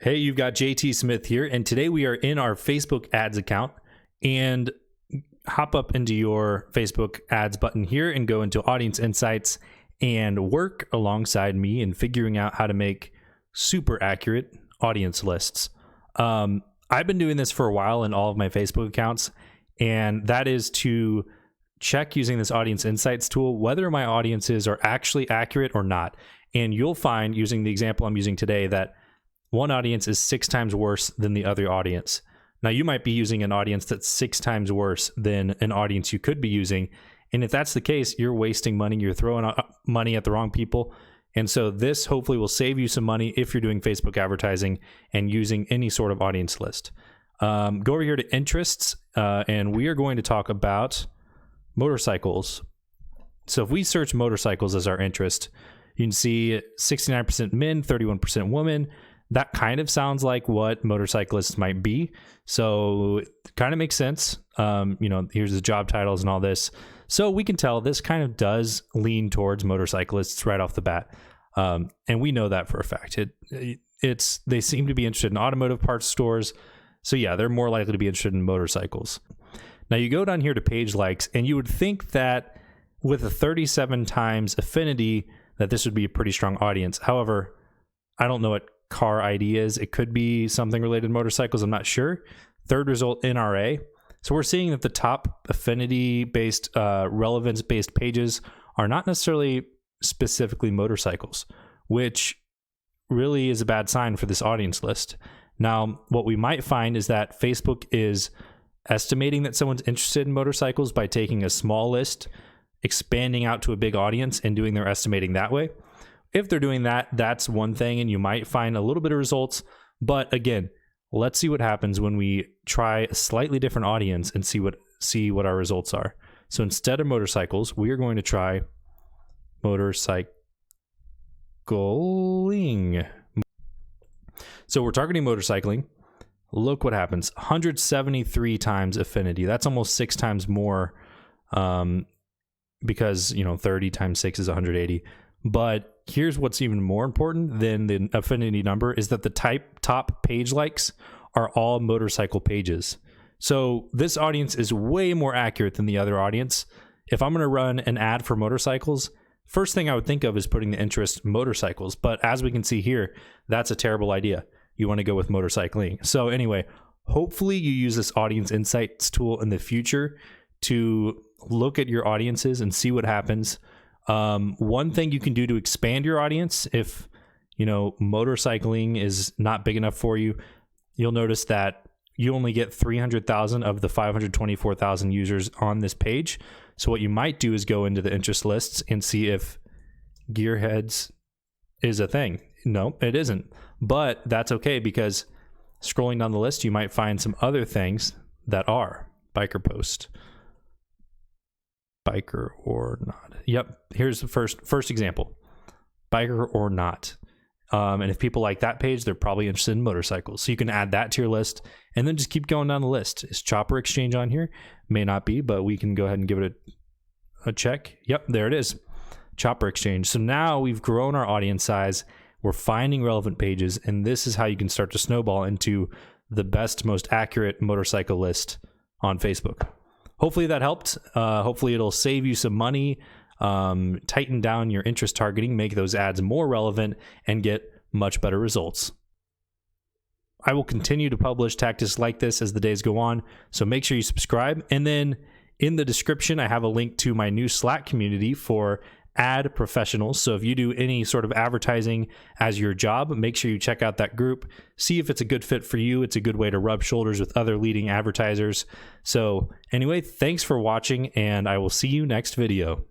Hey, you've got JT Smith here, and today we are in our Facebook ads account. And hop up into your Facebook ads button here and go into Audience Insights and work alongside me in figuring out how to make super accurate audience lists. I've been doing this for a while in all of my Facebook accounts, and that is to check using this Audience Insights tool whether my audiences are actually accurate or not. And you'll find, using the example I'm using today, that one audience is 6 times worse than the other audience. Now, you might be using an audience that's 6 times worse than an audience you could be using. And if that's the case, you're wasting money. You're throwing money at the wrong people. And so this hopefully will save you some money if you're doing Facebook advertising and using any sort of audience list. Go over here to interests, and we are going to talk about motorcycles. So if we search motorcycles as our interest, you can see 69% men, 31% women. That kind of sounds like what motorcyclists might be. So it kind of makes sense. Here's the job titles and all this. So we can tell this kind of does lean towards motorcyclists right off the bat. And we know that for a fact. They seem to be interested in automotive parts stores. So yeah, they're more likely to be interested in motorcycles. Now you go down here to page likes, and you would think that with a 37 times affinity, that this would be a pretty strong audience. However, I don't know what car ID is. It could be something related to motorcycles. I'm not sure. Third result, NRA. So we're seeing that the top affinity-based, relevance-based pages are not necessarily specifically motorcycles, which really is a bad sign for this audience list. Now, what we might find is that Facebook is estimating that someone's interested in motorcycles by taking a small list, expanding out to a big audience, and doing their estimating that way. If they're doing that, that's one thing, and you might find a little bit of results. But again, let's see what happens when we try a slightly different audience and see what our results are. So instead of motorcycles, we are going to try motorcycling. So we're targeting motorcycling. Look what happens. 173 times affinity. That's almost 6 times more, because 30 times 6 is 180. But here's what's even more important than the affinity number is that the top page likes are all motorcycle pages. So this audience is way more accurate than the other audience. If I'm going to run an ad for motorcycles, first thing I would think of is putting the interest motorcycles. But as we can see here, that's a terrible idea. You want to go with motorcycling. So anyway, hopefully you use this Audience Insights tool in the future to look at your audiences and see what happens. One thing you can do to expand your audience, if motorcycling is not big enough for you, you'll notice that you only get 300,000 of the 524,000 users on this page. So what you might do is go into the interest lists and see if gearheads is a thing. No, it isn't. But that's okay, because scrolling down the list, you might find some other things that are. Biker post. Biker or not. Yep, here's the first example. Biker or not. And if people like that page, they're probably interested in motorcycles. So you can add that to your list and then just keep going down the list. Is Chopper Exchange on here? May not be, but we can go ahead and give it a check. Yep, there it is. Chopper Exchange. So now we've grown our audience size. We're finding relevant pages, and this is how you can start to snowball into the best, most accurate motorcycle list on Facebook. Hopefully that helped. Hopefully it'll save you some money, tighten down your interest targeting, make those ads more relevant, and get much better results. I will continue to publish tactics like this as the days go on, so make sure you subscribe. And then in the description, I have a link to my new Slack community for ad professionals. So if you do any sort of advertising as your job, make sure you check out that group, see if it's a good fit for you. It's a good way to rub shoulders with other leading advertisers. So anyway, thanks for watching, and I will see you next video.